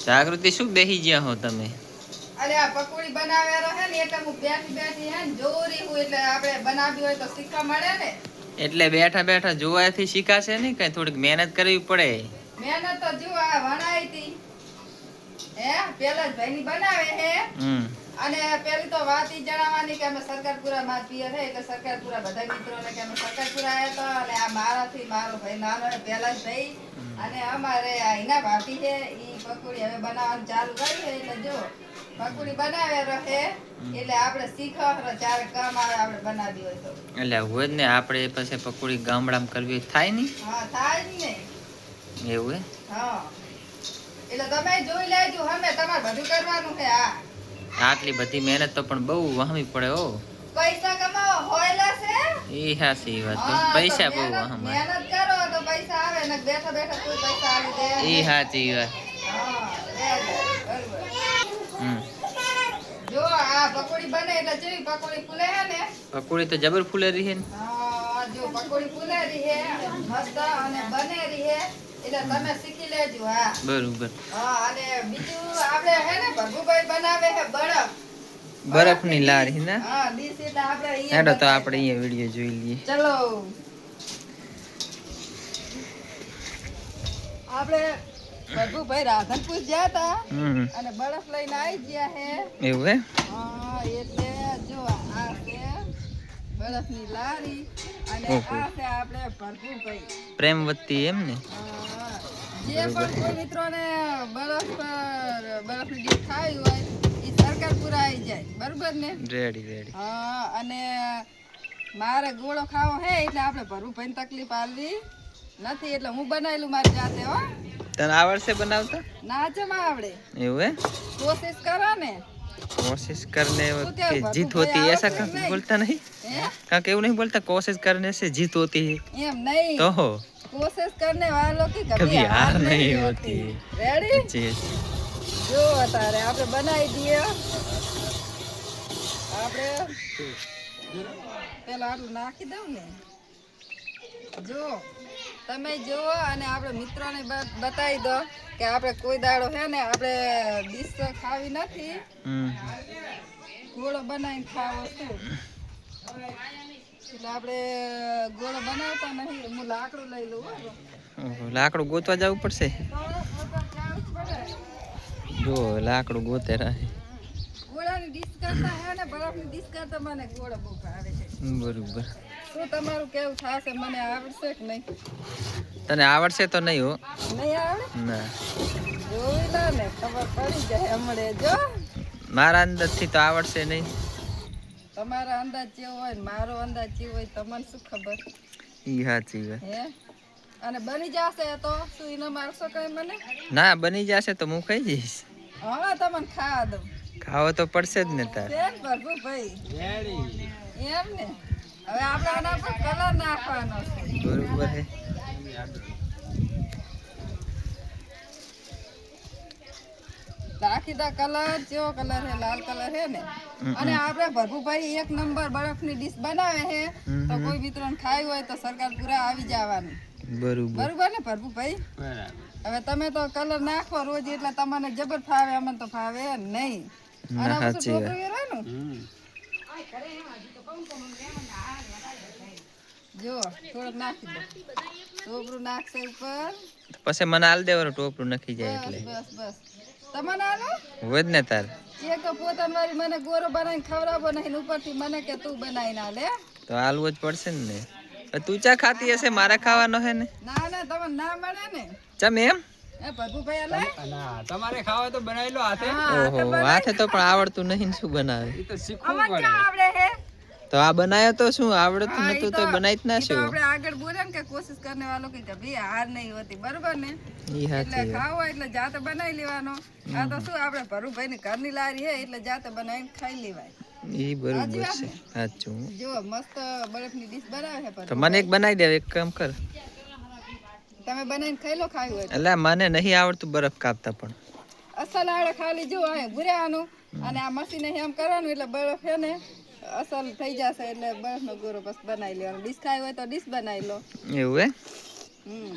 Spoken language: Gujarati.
જાગૃતિ શું બેહી ગયા હો તમે? અરે આ પકોડી બનાવ્યા રહે ને એટલે હું બેઠી બેઠી હે ને જોરી હું એટલે આપણે બનાવી હોય તો શીખવા મળે ને. એટલે બેઠા બેઠા જોવાથી શીખાશે ને કઈ થોડીક મહેનત કરવી પડે. મહેનત તો જો આ વણાઈ હતી હે પેલા જ ભાઈની બનાવે હે અને પેલી તો વાત ઈ જણાવવાની કે અમે સરકારપુરા માં પિયર હે એટલે સરકારપુરા બધા મિત્રોને કે અમે સરકારપુરા આયા તો અને આ મારાથી મારો ભાઈ નાનો હે પેલા જ ભાઈ અને અમારે આ હિના ભાભી છે ઈ પકોડી હવે બનાવવાનું ચાલુ કરી છે એટલે જો પકોડી બનાવે રહે એટલે આપણે શીખવા ચાર કામ આવે આપણે બનાવી હોય તો. એટલે હોય જ ને આપણે પછી પકોડી ગામડામાં કરવી થાય ને. હા થાય જ ને. એવું હે? હા. એટલે તમે જોઈ લેજો હમે તમારે બધું કરવાનું છે આ. આટલી બધી મહેનત તો પણ બહુ વહાવી પડે હો. પૈસા કમાવા હોયલા છે. ઈ હાસી વાત તો પૈસા બહુ વહાવા. મહેનત કરો તો પૈસા આવે ને બેઠા બેઠા કોઈ પૈસા આવી દે. ઈ હાચી વાત. હા બરોબર. જો આ પકોડી બને એટલે જેવી પકોડી ફૂલે હે ને. પકોડી તો જબર ફૂલે રહી હે ને. હા જો પકોડી ફૂલે રહી હે મસ્ત અને બને રહી હે એટલે તમે શીખી લેજો હા. બરોબર. હા અને બીજું આપણે હે ને ભગુભાઈ બનાવે હે બરફ. બરફની લારી ને. હા ડીશ એટલે આપણે હેડો તો આપણે અહીંયા વિડિયો જોઈ લઈએ. ચલો. આપણે ભગુભાઈ રાધનપુર ગયા તા અને બરફ લઈને આવી ગયા હે. એવું હે? હા એટલે જો આ છે બરફની લારી અને આ છે આપણે ભગુભાઈ. પ્રેમવતી એમ ને. જે પણ કોઈ મિત્રોને બરફની ડીશ ખાવી હોય એ સરકારપુરા આવી જાય બરોબર ને. રેડી. હા અને મારે ગોળો ખાવો હે એટલે આપણે ભરુભાઈને તકલીફ આલવી નથી એટલે હું બનાવેલું મારી જાતે હો. તને આવડશે બનાવતા? ના જમ આવડે. એવું હે? કોશિશ કરો ને. कोशिश करने की जीत होती है ऐसा बोलता नहीं? क्या क्यों नहीं बोलता कोशिश करने से जीत होती है? एम नहीं तो हो कोशिश करने वालों की कभी हार नहीं होती. रेडी? जी. જો તારે આપણે બનાવી દઈએ આપણે પેલા આટલું નાખી દઉં ને જો તમે જુઓ અને આપણે મિત્રોને બતાવી દો કે આપણે કોઈ દાડો હે ને આપણે ડીશ ખાવી નથી ગોળો બનાવીને ખાવો શું એટલે આપણે ગોળો બનાવતા નહીં હું લાકડું લઈ લઉં. લાકડું ગોતવા જવું પડશે. જો લાકડું ગોતે રહે. ગોળાની ડીશ કરતા હે ને બરફની ડીશ કરતા મને ગોળો બહુ ભાવે છે. બરોબર. શું તમારું કેવું થાશે મને આવડશે કે નહીં? તને આવડશે તો નહીં હો. નહીં આવડે? ના. જોઈ લો ને ખબર પડી જાય હમણે જો. મારા અંદાજથી તો આવડશે નહીં. તમારો અંદાજ કેવો હોય ને મારો અંદાજ કેવો હોય તમને શું ખબર? ઈ સાચી વાત. હે અને બની જશે તો શું ઈને મારશો કઈ મને? ના બની જશે તો હું ખાઈ જઈશ. હા તમને ખાવા દઉં. ખાવો તો પડશે જ ને તાર. બેન ભરભુ ભાઈ. એમ ને હવે આપણે આના પર કલર નાખવાનો છે. બરોબર હે. નાખી દા કલર જેવો કલર હે લાલ કલર હે ને અને આપણે ભરભુભાઈ એક નંબર બરફની ડીશ બનાવે હે તો કોઈ મિત્રોને ખાવી હોય તો સરકારપુરા આવી જવાનું. બરોબર ને ભરભુભાઈ? હવે તમે તો કલર નાખો રોજ એટલે તમને જબર ફાવે અમને તો ફાવે નહીં. અને આ બધું ટોપરું વેરવાનું જો થોડુંક નાખી દો ટોપરું નાખશે ઉપર પછી મને આલ દેવાનું ટોપરું નાખી જાય એટલે બસ તમને આલો હોય જ ને તાર એક તો પોતાની વારી મને ગોરો બનાવીને ખવડાવો નહીં ઉપરથી મને કે તું બનાવીને આલે તો આલવું જ પડશે ને. તું ચા ખાતી હશે મારા ખાવાનો હે ને? ના તમને ના મળે ને. ચમ એમ? એ ભરભુભાઈ આલે ના તમારે ખાવા તો બનાવી લો હાથે. ઓહો હાથે તો પણ આવડતું નહીં શું બનાવે? ઈ તો શીખવું પડે. આવડે હે તો આ બનાયો તો શું આવડતું નતું તો બનાવી જ ના શું? આપણે આગળ બોલે ને કે કોશિશ કરને વાલો કે કભી હાર નહીં હોતી બરોબર ને. એટલે ખાવો એટલે જાતે બનાવી લેવાનો. આ તો શું આપણે ભરુભાઈ ની ઘરની લારી હે એટલે જાતે બનાવીને ખાઈ લેવાય. ઈ બરોબર છે સાચું. જો મસ્ત બરફની ડીશ બનાવે છે તો મને એક બનાવી દે એક કામ કર તમે બનાવીને ખાઈ લો ખાવી હોય એટલે મને નહીં આવડતું બરફ કાપતા પણ અસલ આવડે ખાલી જો આ ગુરાવાનું અને આ મશીન એમ કરવાનું એટલે બરફ છે ને અસલ થઈ જશે એટલે બરફનો ગોરો બસ બનાવી લેવાનો. ડીશ ખાવી હોય તો ડીશ બનાવી લો. એવું હે? હમ